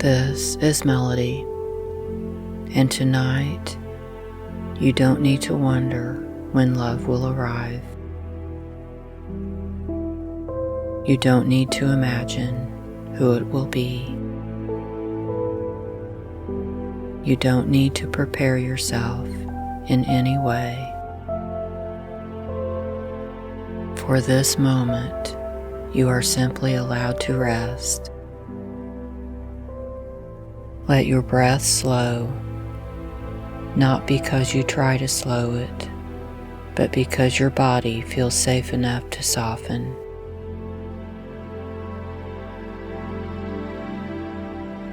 This is Melody, and tonight you don't need to wonder when love will arrive. You don't need to imagine who it will be. You don't need to prepare yourself in any way. For this moment, you are simply allowed to rest. Let your breath slow, not because you try to slow it, but because your body feels safe enough to soften.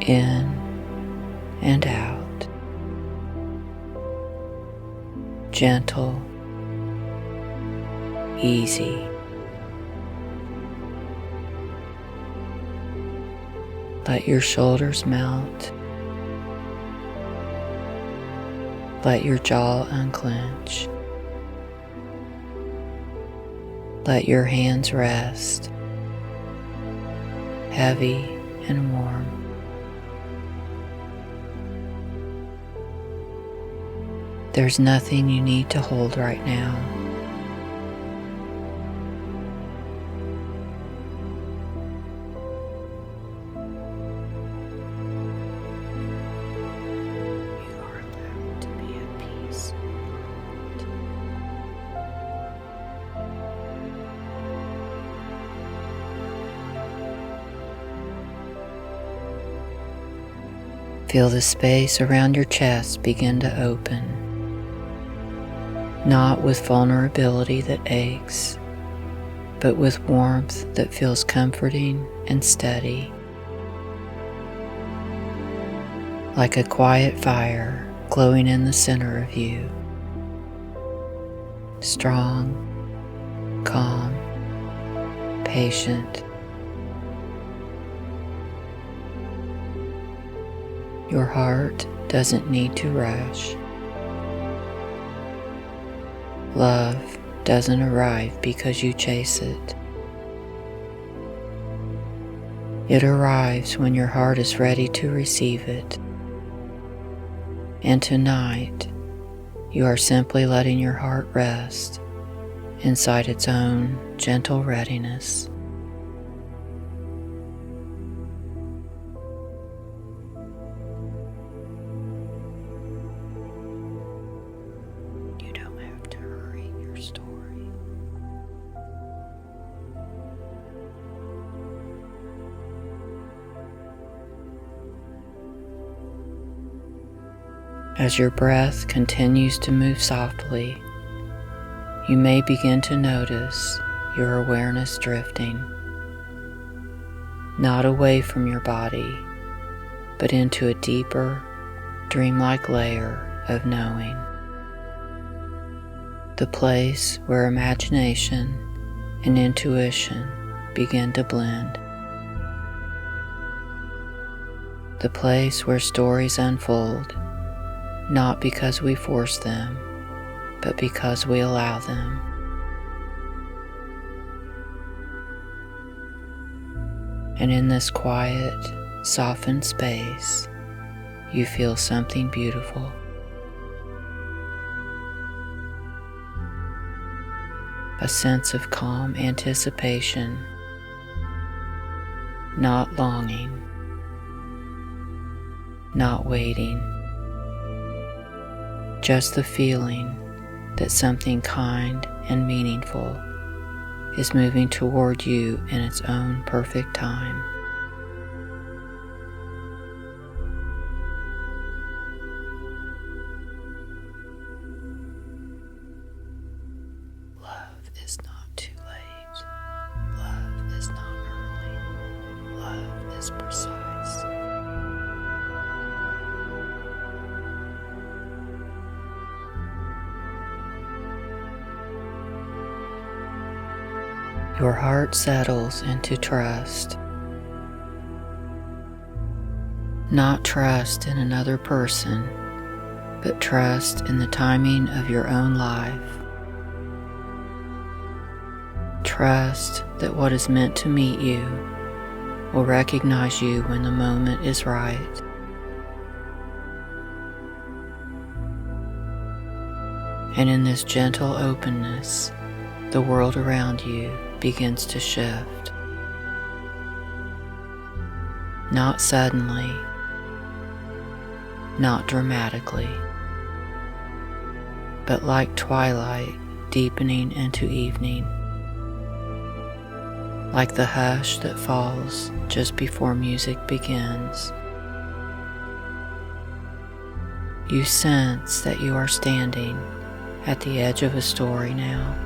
In and out. Gentle, easy. Let your shoulders melt. Let your jaw unclench. Let your hands rest, heavy and warm. There's nothing you need to hold right now. Feel the space around your chest begin to open, not with vulnerability that aches, but with warmth that feels comforting and steady. Like a quiet fire glowing in the center of you. Strong, calm, patient. Your heart doesn't need to rush. Love doesn't arrive because you chase it. It arrives when your heart is ready to receive it. And tonight, you are simply letting your heart rest inside its own gentle readiness. As your breath continues to move softly, you may begin to notice your awareness drifting, not away from your body, but into a deeper, dreamlike layer of knowing. The place where imagination and intuition begin to blend. The place where stories unfold, not because we force them, but because we allow them. And in this quiet, softened space, you feel something beautiful. A sense of calm anticipation, not longing, not waiting. Just the feeling that something kind and meaningful is moving toward you in its own perfect time. Love is not too late. Love is not early. Love is precise. Your heart settles into trust. Not trust in another person, but trust in the timing of your own life. Trust that what is meant to meet you will recognize you when the moment is right. And in this gentle openness, the world around you begins to shift. Not suddenly, not dramatically, but like twilight deepening into evening, like the hush that falls just before music begins. You sense that you are standing at the edge of a story now.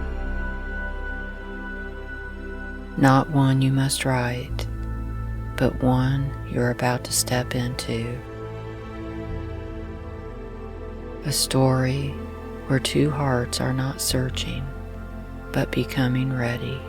Not one you must write, but one you're about to step into. A story where two hearts are not searching, but becoming ready.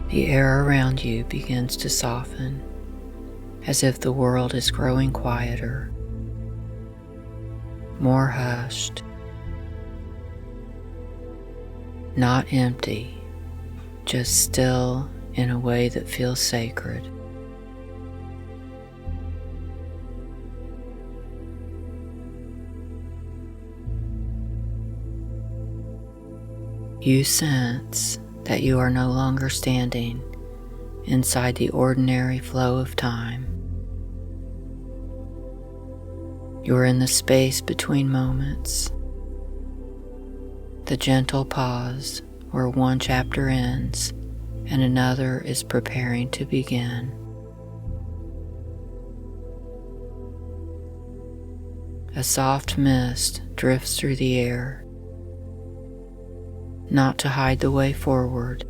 The air around you begins to soften, as if the world is growing quieter, more hushed, not empty, just still in a way that feels sacred. You sense that you are no longer standing inside the ordinary flow of time. You're in the space between moments, the gentle pause where one chapter ends and another is preparing to begin. A soft mist drifts through the air, not to hide the way forward,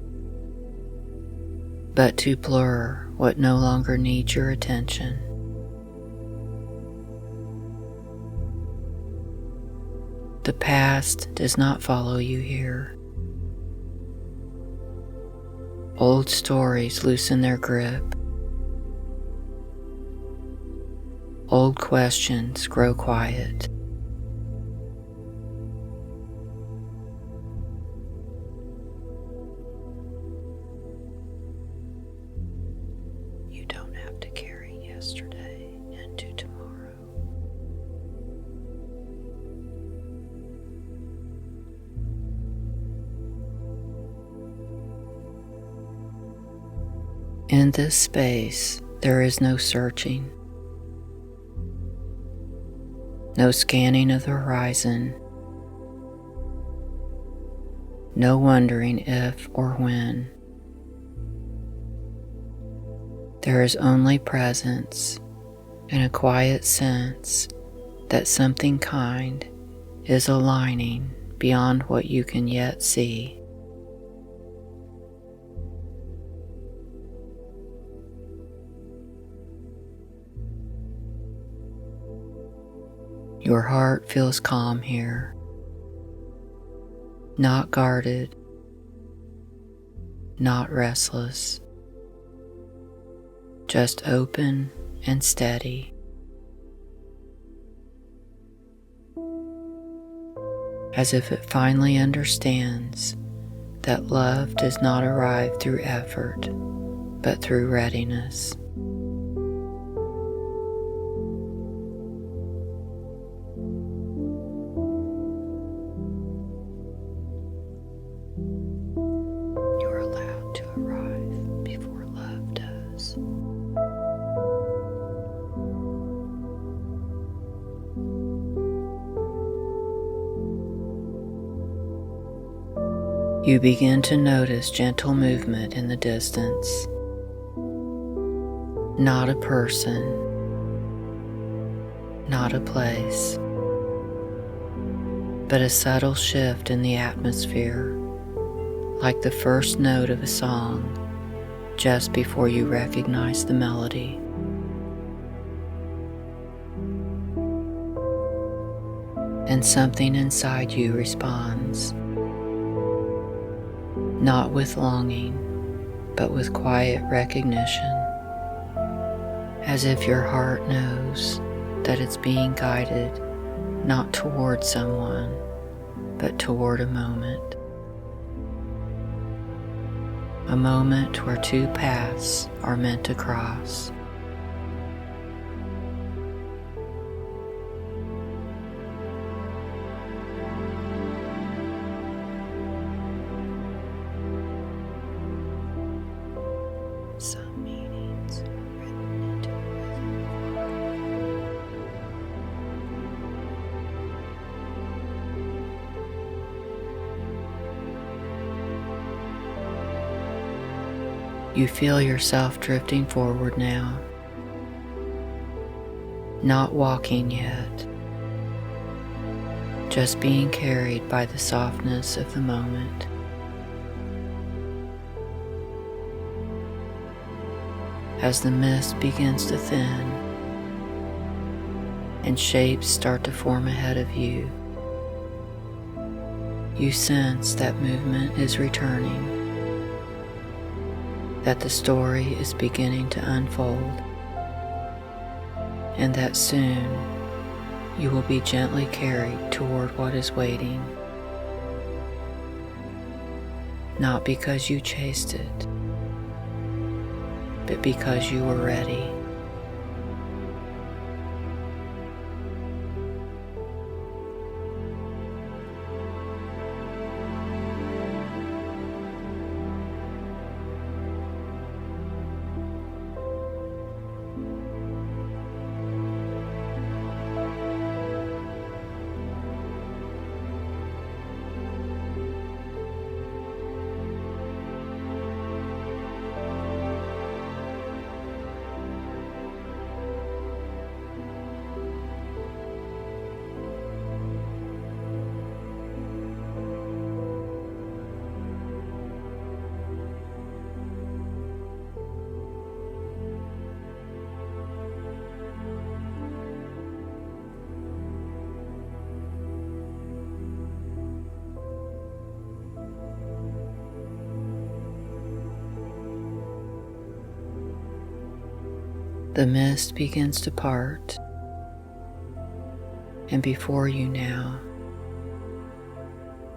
but to blur what no longer needs your attention. The past does not follow you here. Old stories loosen their grip. Old questions grow quiet. You don't have to carry yesterday into tomorrow. In this space, there is no searching, no scanning of the horizon, no wondering if or when. There is only presence and a quiet sense that something kind is aligning beyond what you can yet see. Your heart feels calm here, not guarded, not restless, just open and steady. As if it finally understands that love does not arrive through effort, but through readiness. You're allowed to arrive before love does. You begin to notice gentle movement in the distance. Not a person, not a place, but a subtle shift in the atmosphere, like the first note of a song just before you recognize the melody. And something inside you responds, not with longing, but with quiet recognition, as if your heart knows that it's being guided not toward someone, but toward a moment. A moment where two paths are meant to cross. Some meanings are written into the rhythm. You feel yourself drifting forward now, not walking yet, just being carried by the softness of the moment. As the mist begins to thin and shapes start to form ahead of you, you sense that movement is returning, that the story is beginning to unfold, and that soon you will be gently carried toward what is waiting, not because you chased it, but because you were ready. The mist begins to part, and before you now,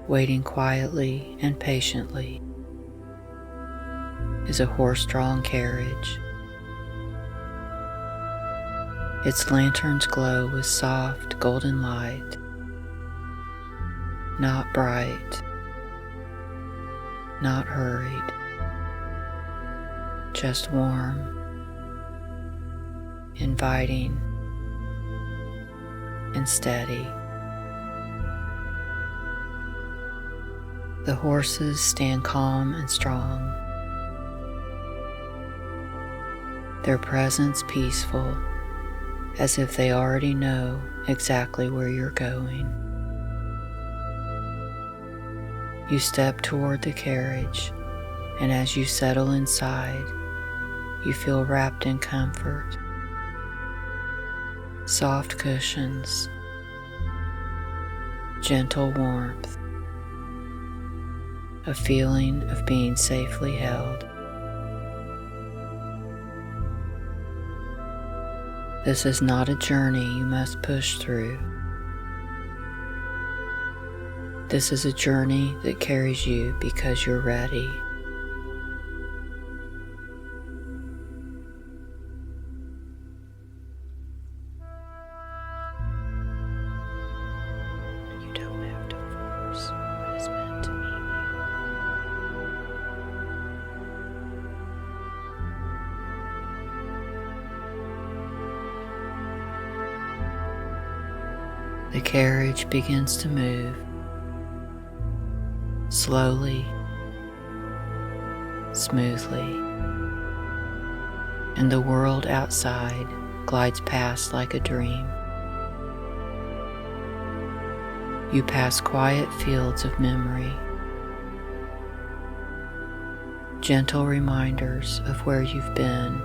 waiting quietly and patiently, is a horse-drawn carriage. Its lanterns glow with soft golden light, not bright, not hurried, just warm, inviting, and steady. The horses stand calm and strong, their presence peaceful, as if they already know exactly where you're going. You step toward the carriage, and as you settle inside, you feel wrapped in comfort. Soft cushions, gentle warmth, a feeling of being safely held. This is not a journey you must push through. This is a journey that carries you because you're ready. The carriage begins to move, slowly smoothly, and the world outside glides past like a dream. You pass quiet fields of memory, gentle reminders of where you've been,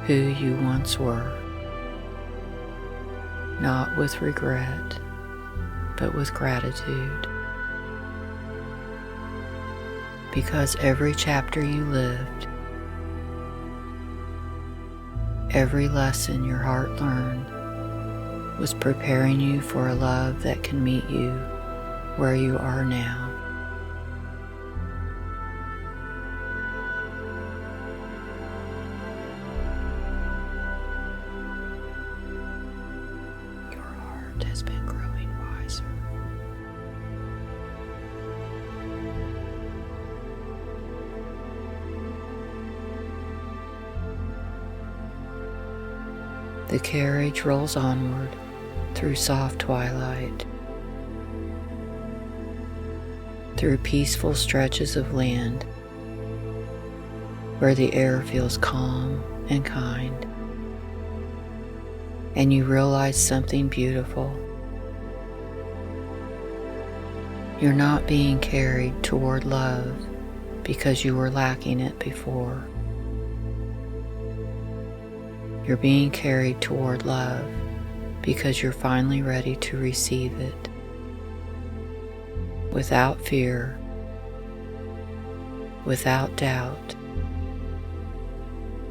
who you once were, not with regret, but with gratitude. Because every chapter you lived, every lesson your heart learned, was preparing you for a love that can meet you where you are now. Your heart has been growing wiser. The carriage rolls onward through soft twilight, through peaceful stretches of land where the air feels calm and kind, and you realize something beautiful. You're not being carried toward love because you were lacking it before. You're being carried toward love because you're finally ready to receive it without fear, without doubt,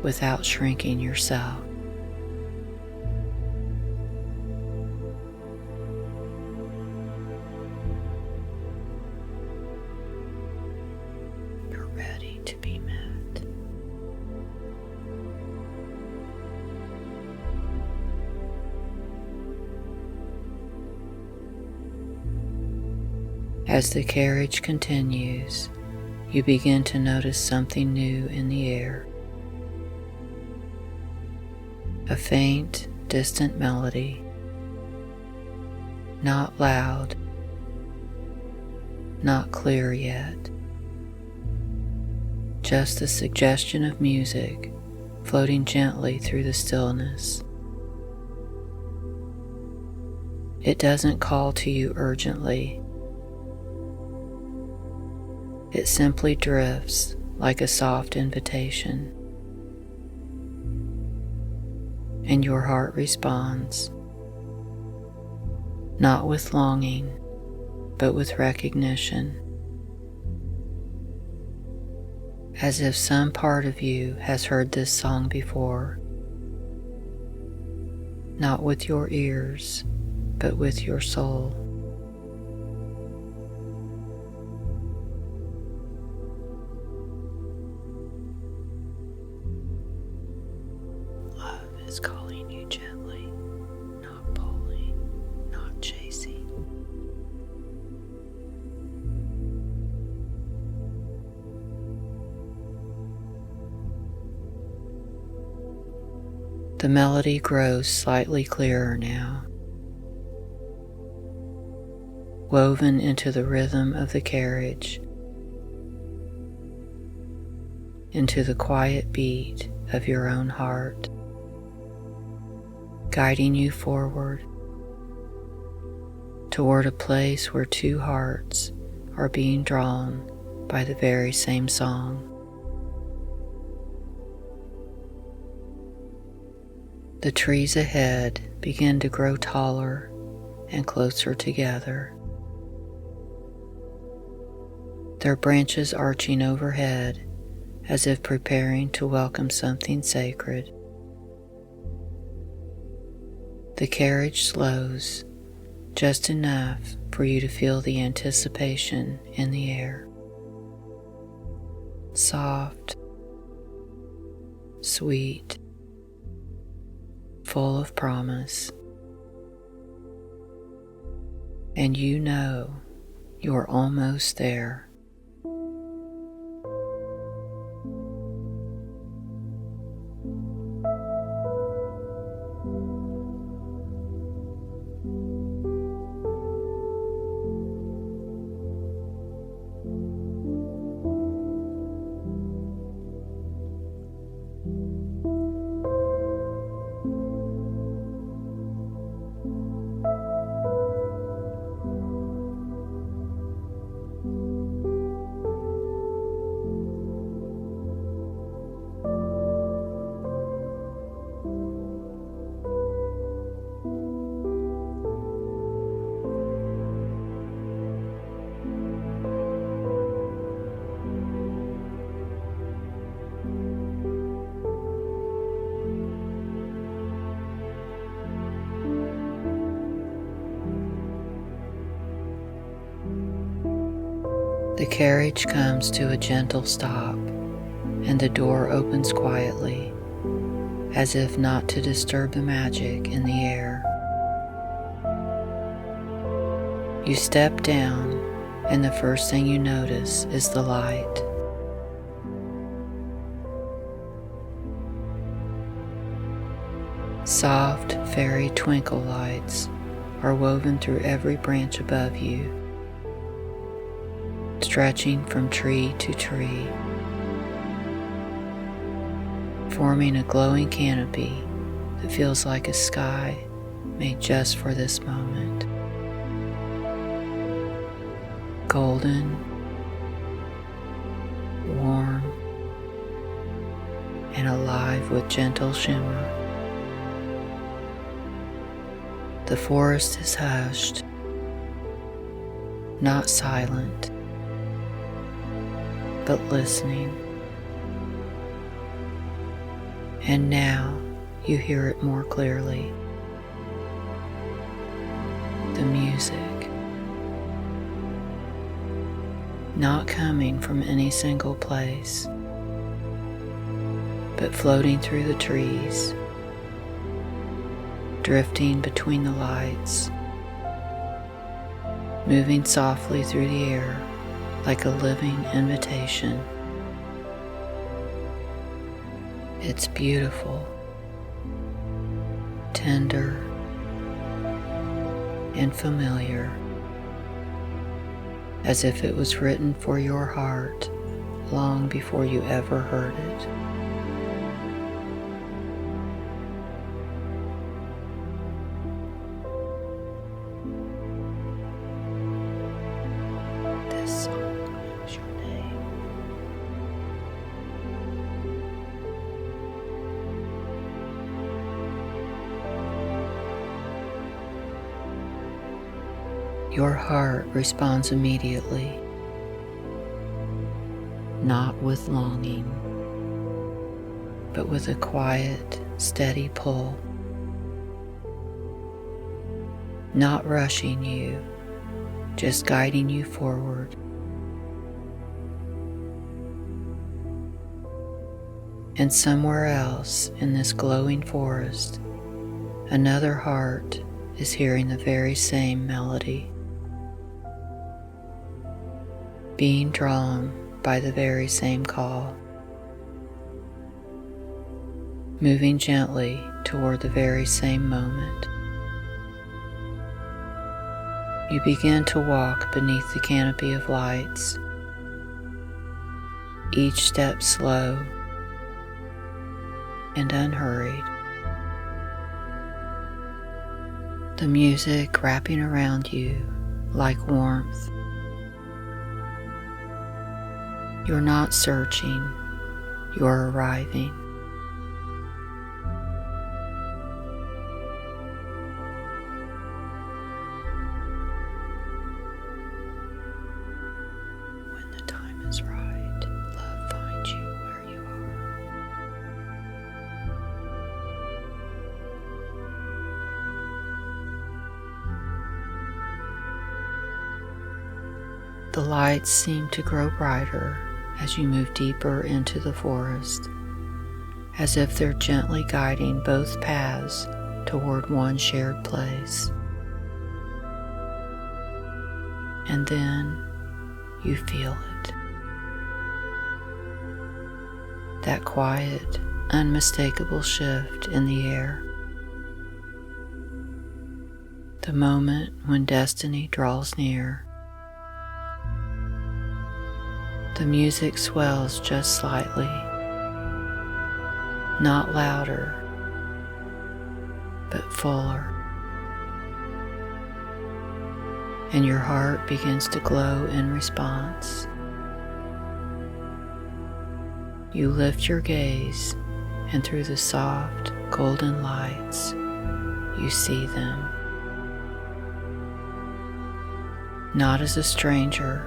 without shrinking yourself. You're ready to be met. As the carriage continues, you begin to notice something new in the air. A faint, distant melody, not loud, not clear yet, just a suggestion of music floating gently through the stillness. It doesn't call to you urgently. It simply drifts like a soft invitation, and your heart responds, not with longing, but with recognition, as if some part of you has heard this song before, not with your ears, but with your soul. Is calling you gently, not pulling, not chasing. The melody grows slightly clearer now, woven into the rhythm of the carriage, into the quiet beat of your own heart, guiding you forward toward a place where two hearts are being drawn by the very same song. The trees ahead begin to grow taller and closer together, their branches arching overhead as if preparing to welcome something sacred. The carriage slows just enough for you to feel the anticipation in the air. Soft, sweet, full of promise. And you know you're almost there. The carriage comes to a gentle stop, and the door opens quietly, as if not to disturb the magic in the air. You step down, and the first thing you notice is the light. Soft, fairy twinkle lights are woven through every branch above you, stretching from tree to tree, forming a glowing canopy that feels like a sky made just for this moment. Golden, warm, and alive with gentle shimmer. The forest is hushed, not silent, but listening. And now you hear it more clearly. The music, not coming from any single place, but floating through the trees, drifting between the lights, moving softly through the air like a living invitation. It's beautiful, tender, and familiar, as if it was written for your heart long before you ever heard it. This song knows your name. Your heart responds immediately, not with longing, but with a quiet, steady pull, not rushing you, just guiding you forward. And somewhere else in this glowing forest, another heart is hearing the very same melody, being drawn by the very same call, moving gently toward the very same moment. You begin to walk beneath the canopy of lights, each step slow and unhurried. The music wrapping around you like warmth. You're not searching, you're arriving. When the time is right, love finds you where you are. The lights seem to grow brighter as you move deeper into the forest, as if they're gently guiding both paths toward one shared place. And then you feel it. That quiet, unmistakable shift in the air. The moment when destiny draws near. The music swells just slightly, not louder, but fuller. And your heart begins to glow in response. You lift your gaze, and through the soft, golden lights, you see them. Not as a stranger,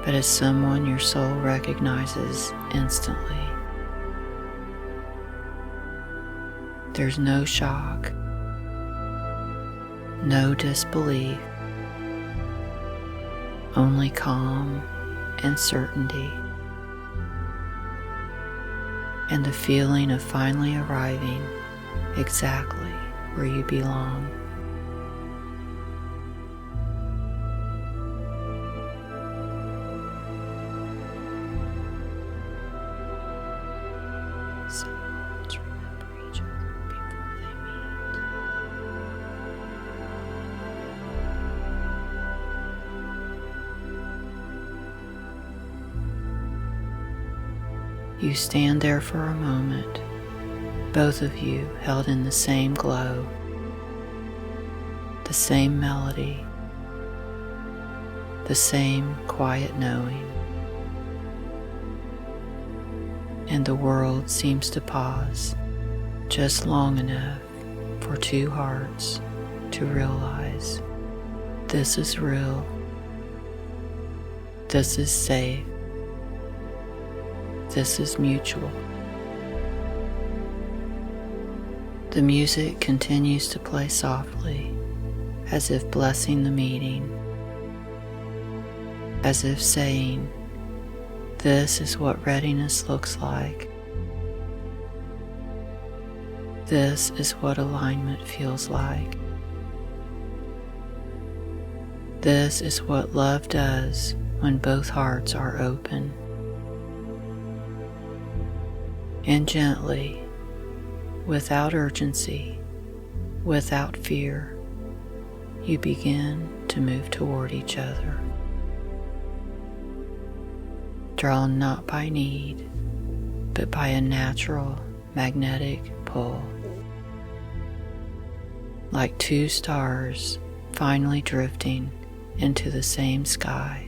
but as someone your soul recognizes instantly. There's no shock, no disbelief, only calm and certainty, and the feeling of finally arriving exactly where you belong. Some hearts remember each other before they meet. You stand there for a moment, both of you held in the same glow, the same melody, the same quiet knowing. And the world seems to pause just long enough for two hearts to realize this is real, this is safe, this is mutual. The music continues to play softly, as if blessing the meeting, as if saying, this is what readiness looks like. This is what alignment feels like. This is what love does when both hearts are open. And gently, without urgency, without fear, you begin to move toward each other. Drawn not by need, but by a natural magnetic pull. Like two stars finally drifting into the same sky.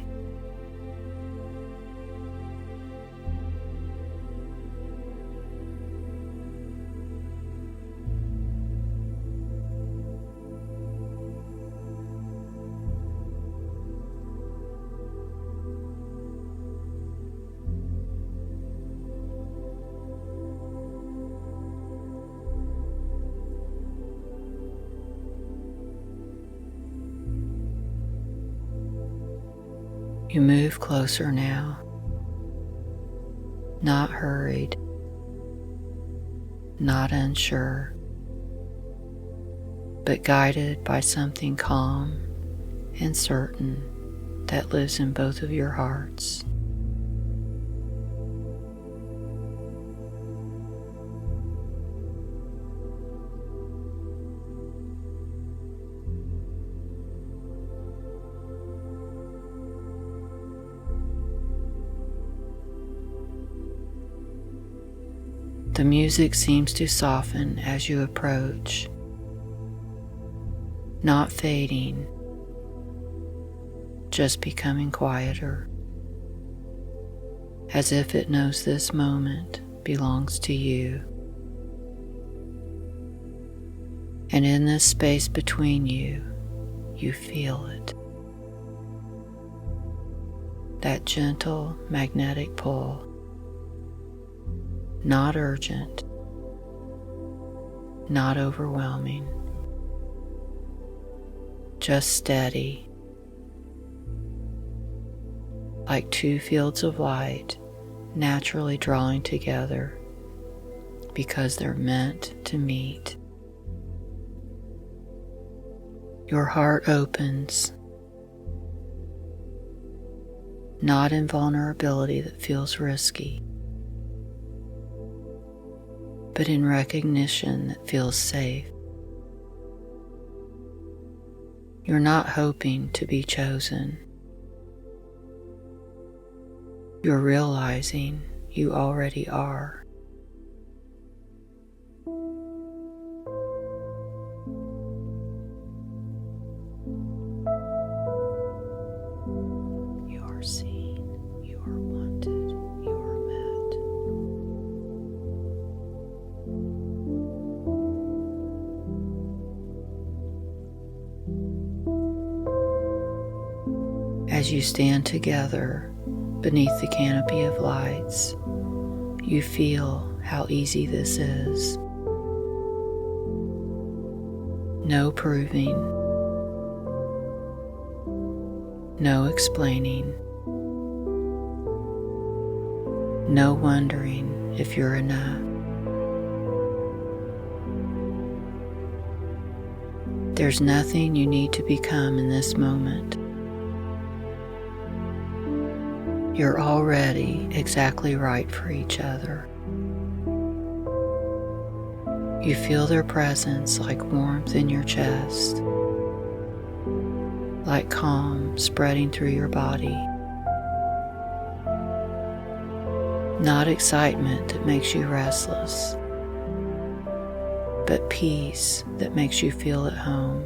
You move closer now, not hurried, not unsure, but guided by something calm and certain that lives in both of your hearts. The music seems to soften as you approach, not fading, just becoming quieter, as if it knows this moment belongs to you. And in this space between you, you feel it. That gentle magnetic pull. Not urgent, not overwhelming, just steady, like two fields of light naturally drawing together because they're meant to meet. Your heart opens, not in vulnerability that feels risky, but in recognition that feels safe. You're not hoping to be chosen. You're realizing you already are. You are seen, you are wanted, you are met. As you stand together beneath the canopy of lights, you feel how easy this is. No proving, no explaining, no wondering if you're enough. There's nothing you need to become in this moment. You're already exactly right for each other. You feel their presence like warmth in your chest, like calm spreading through your body. Not excitement that makes you restless, but peace that makes you feel at home.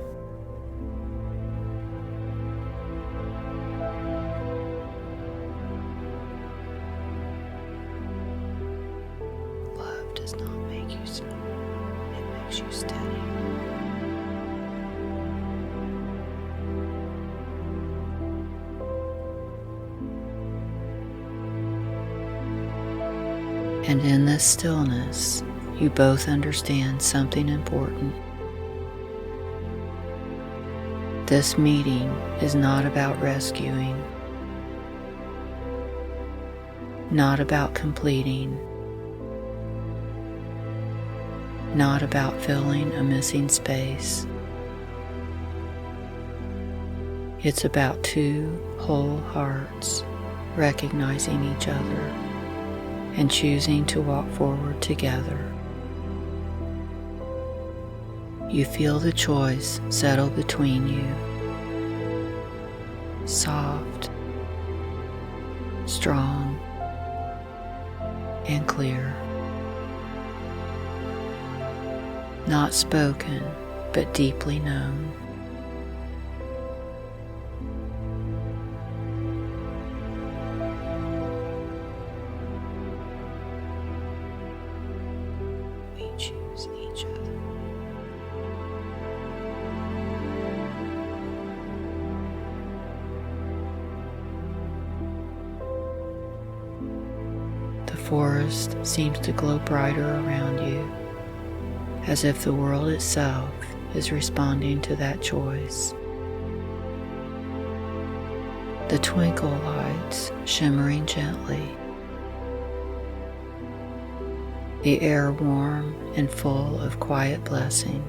Love does not make you small, it makes you steady. And in this stillness, you both understand something important. This meeting is not about rescuing, not about completing, not about filling a missing space. It's about two whole hearts recognizing each other and choosing to walk forward together. You feel the choice settle between you, soft, strong, and clear. Not spoken, but deeply known. We choose each other. The forest seems to glow brighter around you, as if the world itself is responding to that choice. The twinkle lights shimmering gently, the air warm and full of quiet blessing.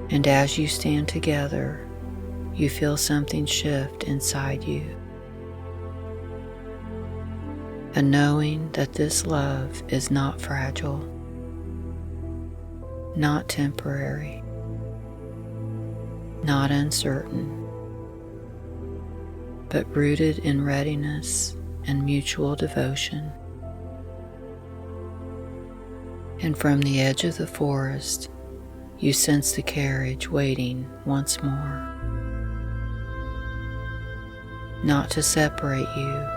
And as you stand together, you feel something shift inside you. A knowing that this love is not fragile, not temporary, not uncertain, but rooted in readiness and mutual devotion. And from the edge of the forest, you sense the carriage waiting once more, not to separate you,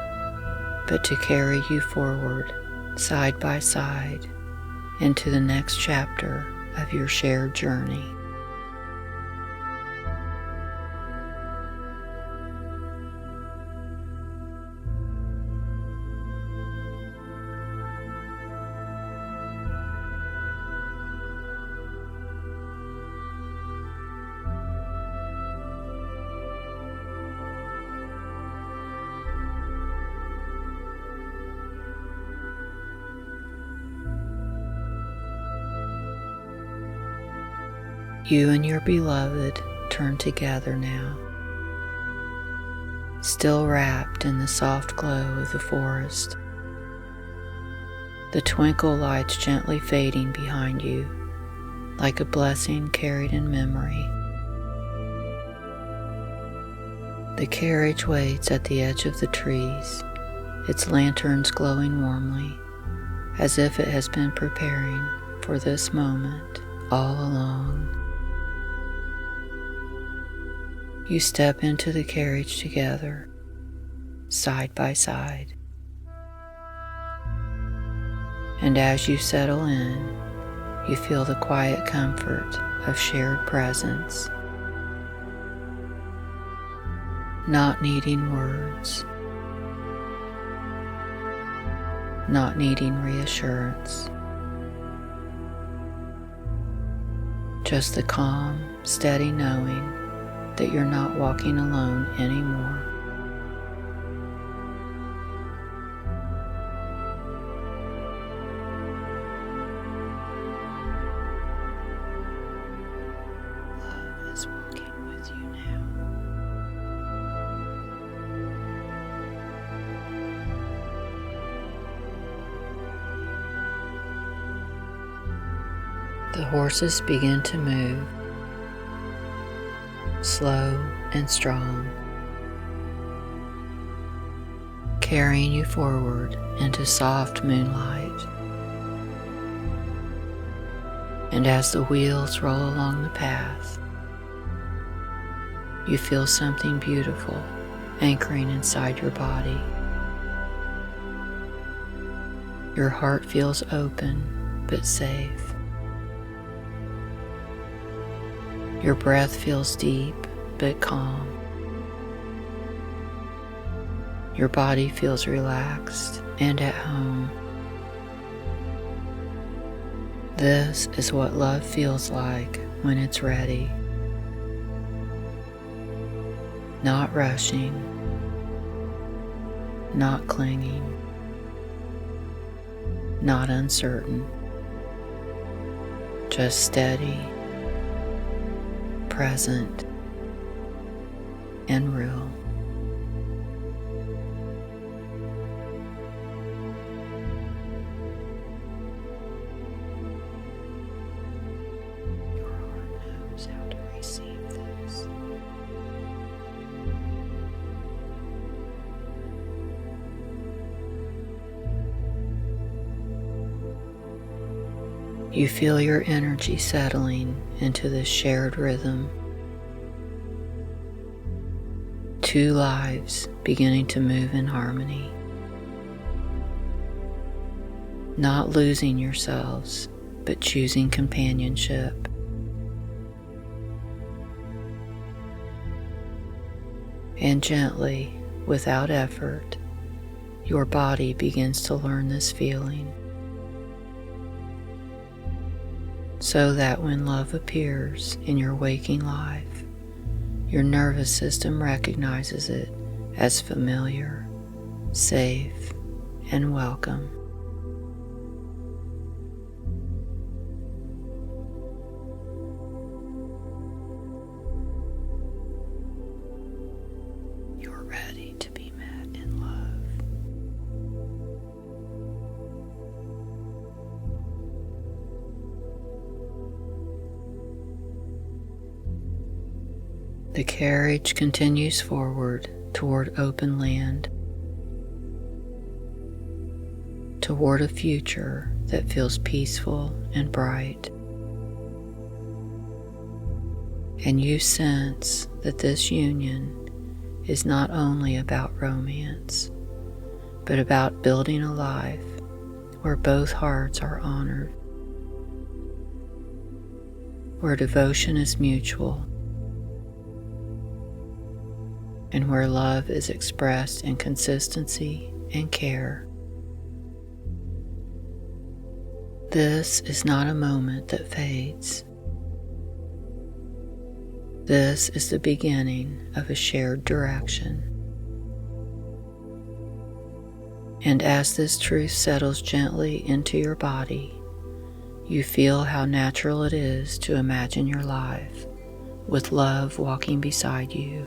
but to carry you forward, side by side, into the next chapter of your shared journey. You and your beloved turn together now, still wrapped in the soft glow of the forest, the twinkle lights gently fading behind you like a blessing carried in memory. The carriage waits at the edge of the trees, its lanterns glowing warmly, as if it has been preparing for this moment all along. You step into the carriage together, side by side. And as you settle in, you feel the quiet comfort of shared presence, not needing words, not needing reassurance, just the calm, steady knowing that you're not walking alone anymore. The horses begin to move, slow and strong, carrying you forward into soft moonlight. And as the wheels roll along the path, you feel something beautiful anchoring inside your body. Your heart feels open but safe. Your breath feels deep but calm. Your body feels relaxed and at home. This is what love feels like when it's ready. Not rushing, not clinging, not uncertain, just steady, present, and real. Your heart knows how to receive this. You feel your energy settling into this shared rhythm. Two lives beginning to move in harmony. Not losing yourselves, but choosing companionship. And gently, without effort, your body begins to learn this feeling. So that when love appears in your waking life, your nervous system recognizes it as familiar, safe, and welcome. You're ready to be met in love. The carriage continues forward toward open land, toward a future that feels peaceful and bright. And you sense that this union is not only about romance, but about building a life where both hearts are honored, where devotion is mutual, and where love is expressed in consistency and care. This is not a moment that fades. This is the beginning of a shared direction. And as this truth settles gently into your body, you feel how natural it is to imagine your life with love walking beside you.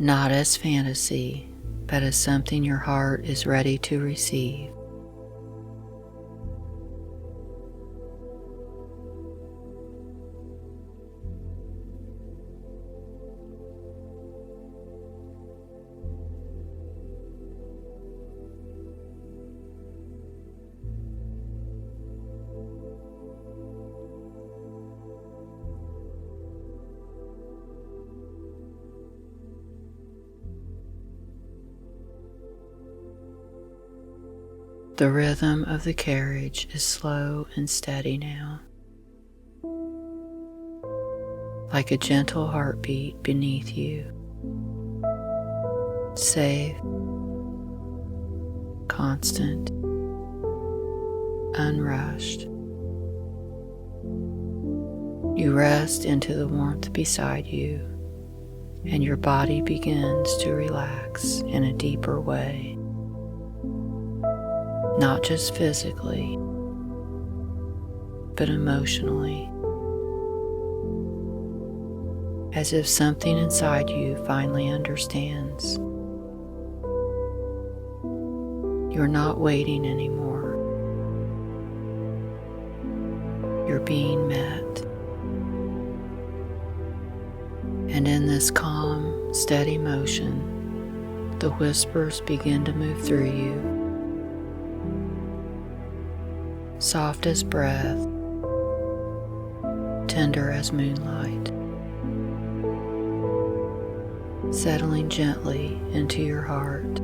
Not as fantasy, but as something your heart is ready to receive. The rhythm of the carriage is slow and steady now, like a gentle heartbeat beneath you, safe, constant, unrushed. You rest into the warmth beside you, and your body begins to relax in a deeper way. Not just physically, but emotionally, as if something inside you finally understands. You're not waiting anymore. you're being met. And in this calm, steady motion, the whispers begin to move through you, soft as breath, tender as moonlight, settling gently into your heart.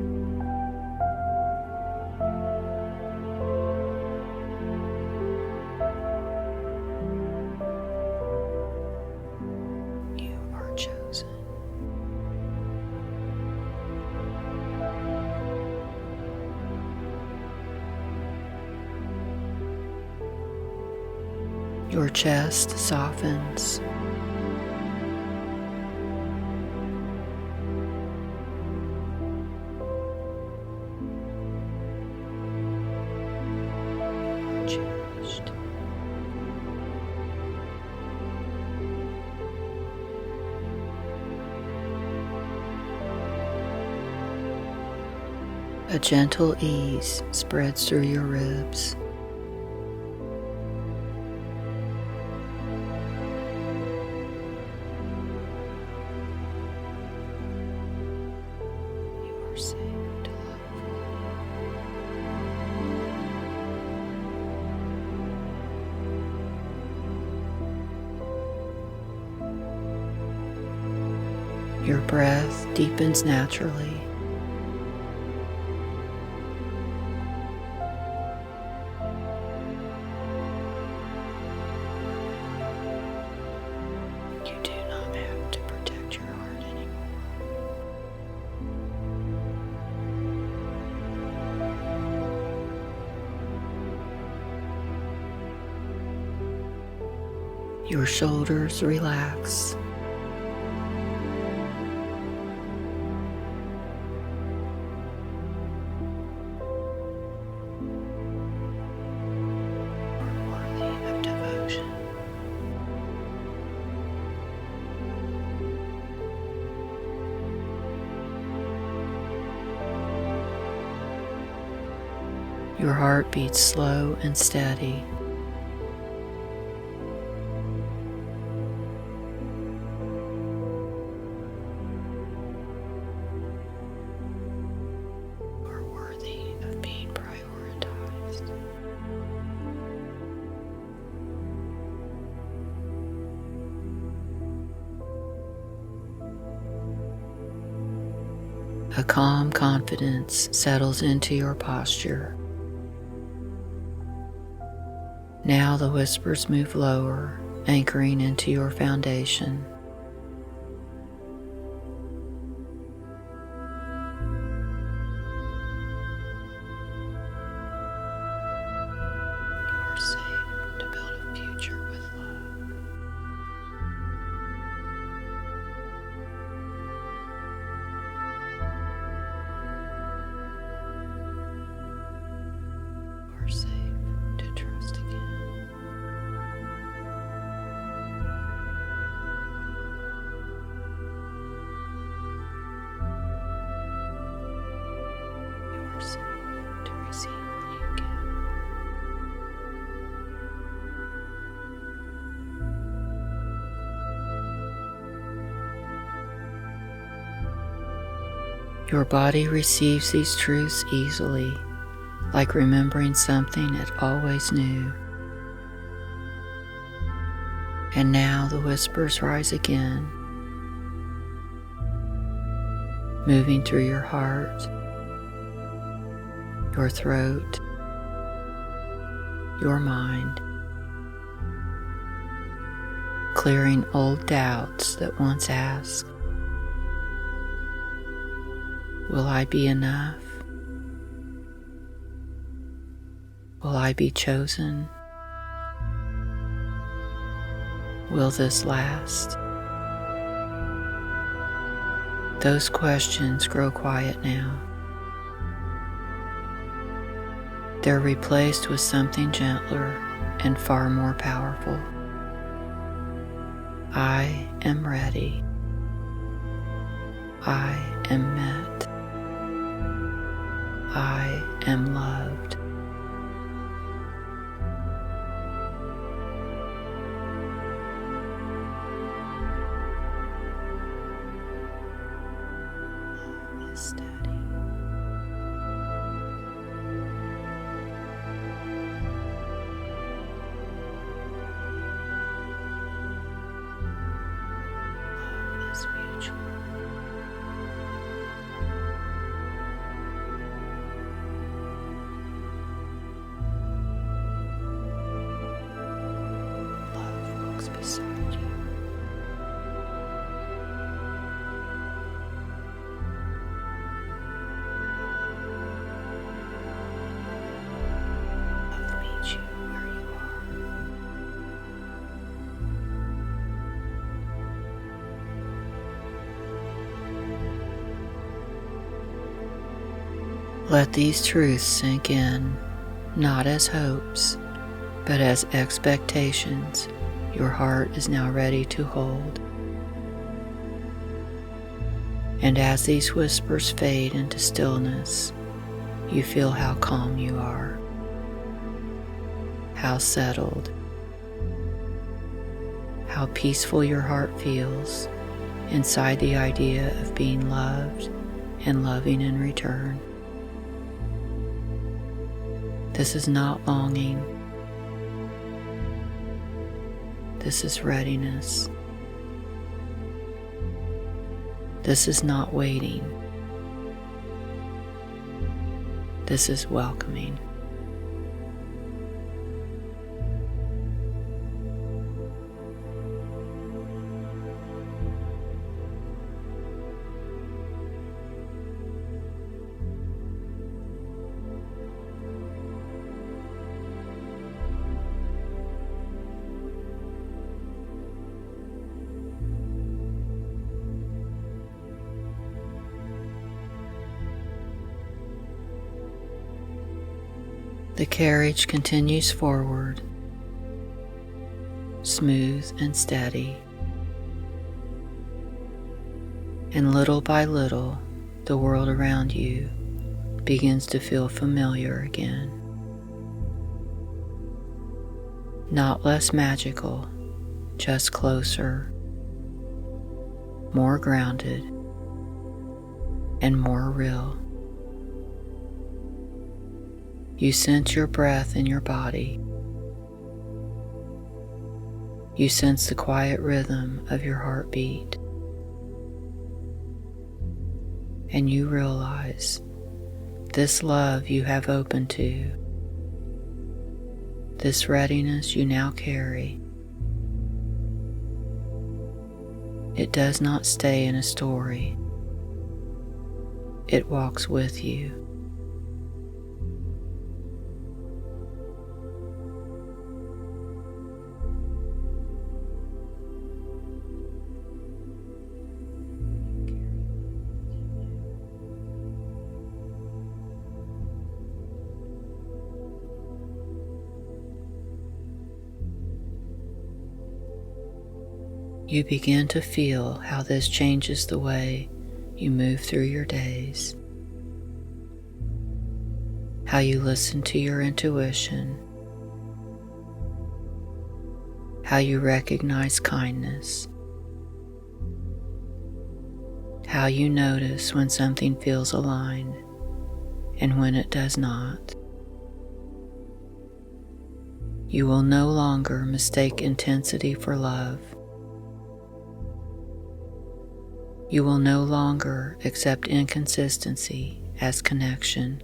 You are chosen. Your chest softens. Cherished. A gentle ease spreads through your ribs. You are safe to love. Your breath deepens naturally. You do not have to protect your heart anymore. Your shoulders relax. Worthy of devotion. Your heart beats slow and steady. You are worthy of being prioritized. A calm confidence settles into your posture. Now the whispers move lower, anchoring into your foundation. You are safe to build a future with love. You are safe to trust again. You are safe to receive what you give. Your body receives these truths easily, like remembering something it always knew. And now the whispers rise again, moving through your heart, your throat, your mind, clearing old doubts that once asked, will I be enough? Will I be chosen? Will this last? Those questions grow quiet now. They're replaced with something gentler and far more powerful. I am ready. I am met. I am loved. beside you. Love meets you where you are. Let these truths sink in, not as hopes, but as expectations your heart is now ready to hold. And as these whispers fade into stillness, you feel how calm you are, how settled, how peaceful your heart feels inside the idea of being loved and loving in return. This is not longing. This is readiness. This is not waiting. This is welcoming. The carriage continues forward, smooth and steady, and little by little, the world around you begins to feel familiar again. Not less magical, just closer, more grounded, and more real. You sense your breath in your body. You sense the quiet rhythm of your heartbeat. And you realize this love you have opened to, this readiness you now carry, it does not stay in a story. It walks with you. You begin to feel how this changes the way you move through your days, how you listen to your intuition, how you recognize kindness, how you notice when something feels aligned and when it does not. You will no longer mistake intensity for love. You will no longer accept inconsistency as connection.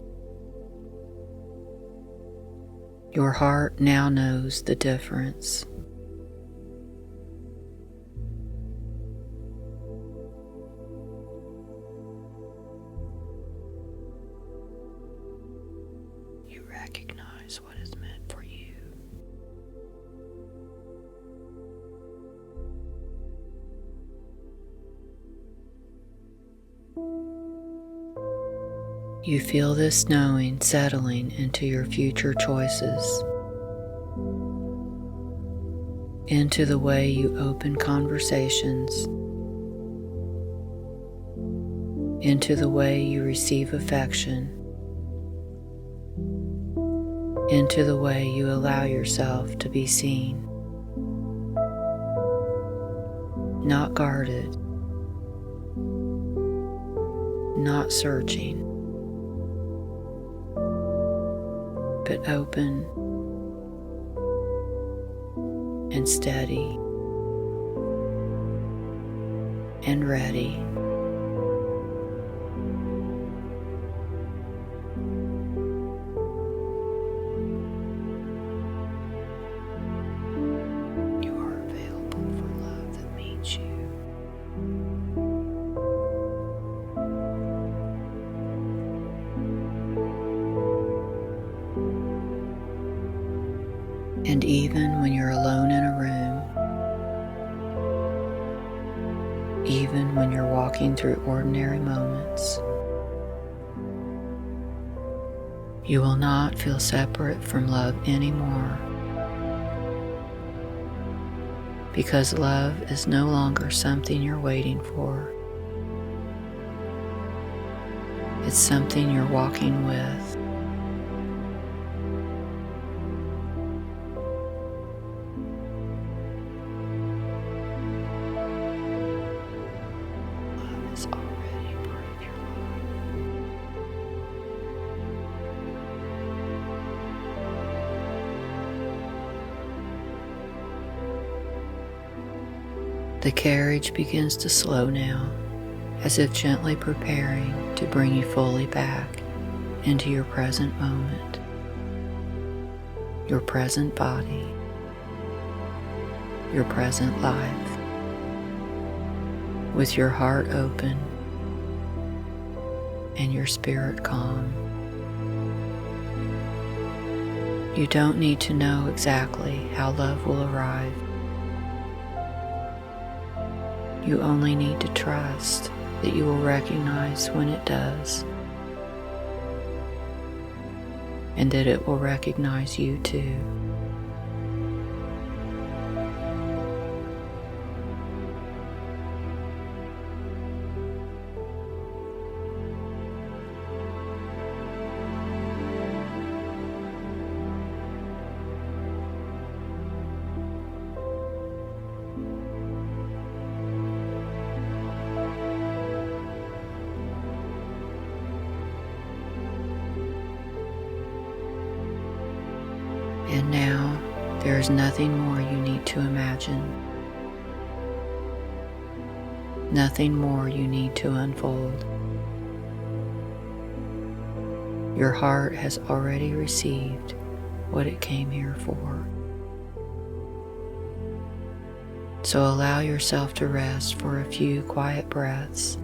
Your heart now knows the difference. You recognize what is meant for you. You feel this knowing settling into your future choices, into the way you open conversations, into the way you receive affection, into the way you allow yourself to be seen, not guarded, not searching, but open and steady and ready. You are available. And even when you're alone in a room, even when you're walking through ordinary moments, you will not feel separate from love anymore, because love is no longer something you're waiting for. It's something you're walking with. Love is already part of your life. The carriage begins to slow now, as if gently preparing to bring you fully back into your present moment, your present body, your present life, with your heart open and your spirit calm. You don't need to know exactly how love will arrive. You only need to trust that you will recognize when it does, and that it will recognize you too. And now, there is nothing more you need to imagine, nothing more you need to unfold. Your heart has already received what it came here for. So allow yourself to rest for a few quiet breaths,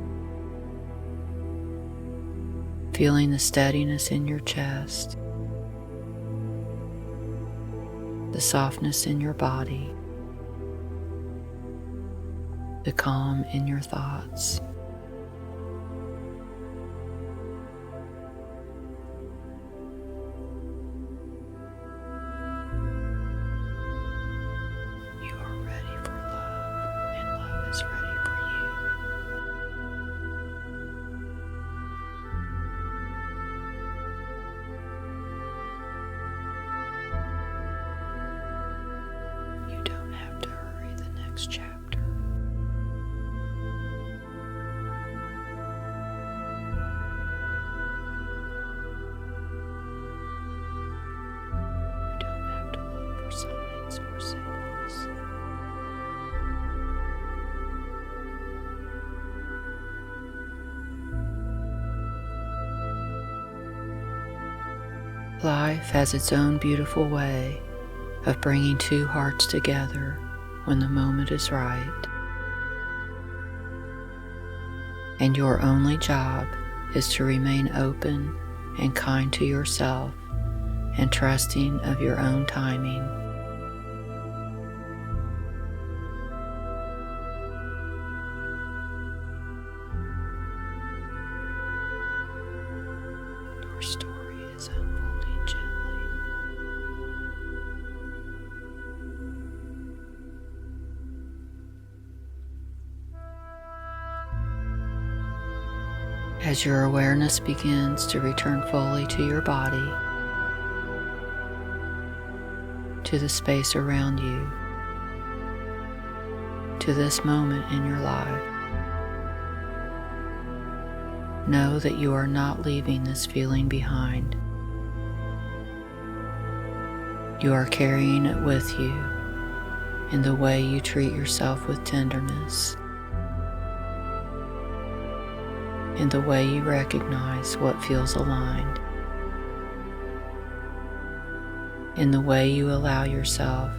feeling the steadiness in your chest, the softness in your body, the calm in your thoughts. You are ready for love, and love is ready for you. You don't have to hurry the next chapter. You don't have to look for signs or signals. Life has its own beautiful way of bringing two hearts together when the moment is right. And your only job is to remain open and kind to yourself and trusting of your own timing. Your story is unfolding gently. As your awareness begins to return fully to your body, to the space around you, to this moment in your life, know that you are not leaving this feeling behind. You are carrying it with you in the way you treat yourself with tenderness, in the way you recognize what feels aligned, in the way you allow yourself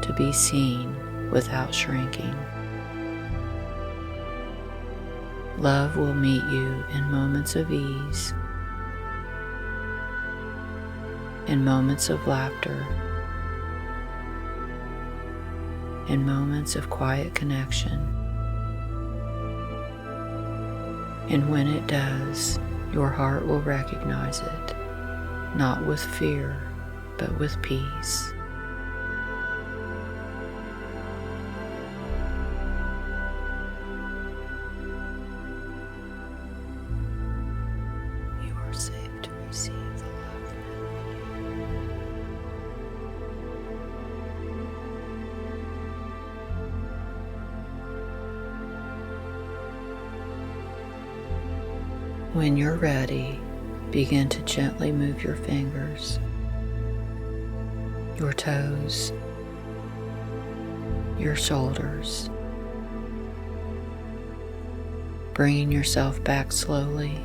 to be seen without shrinking. Love will meet you in moments of ease, in moments of laughter, in moments of quiet connection. And when it does, your heart will recognize it, not with fear, but with peace. You are safe to receive the love now. When you're ready, begin to gently move your fingers, your toes, your shoulders, bringing yourself back slowly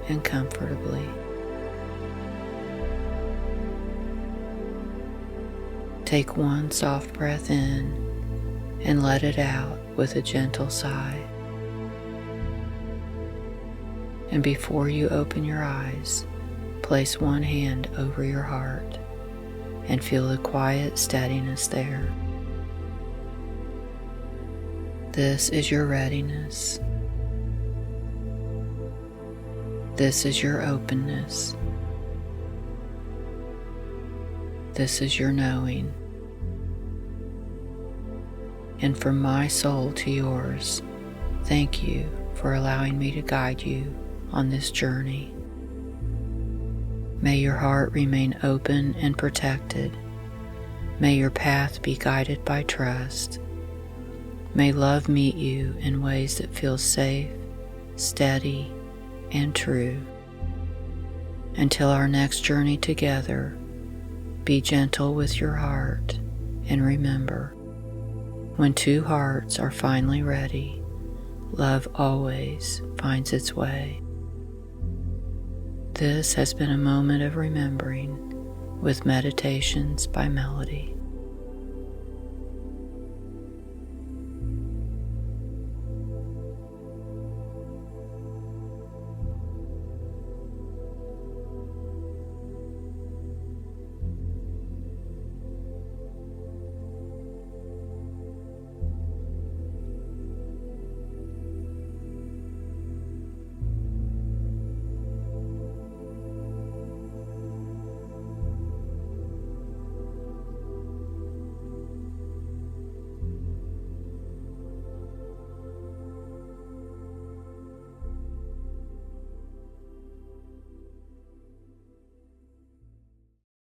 and comfortably. Take one soft breath in and let it out with a gentle sigh. And before you open your eyes, place one hand over your heart and feel the quiet steadiness there. This is your readiness. This is your openness. This is your knowing. And from my soul to yours, thank you for allowing me to guide you on this journey. May your heart remain open and protected. May your path be guided by trust. May love meet you in ways that feel safe, steady, and true. Until our next journey together, be gentle with your heart and remember, when two hearts are finally ready, love always finds its way. This has been a moment of remembering with Meditations by Melody.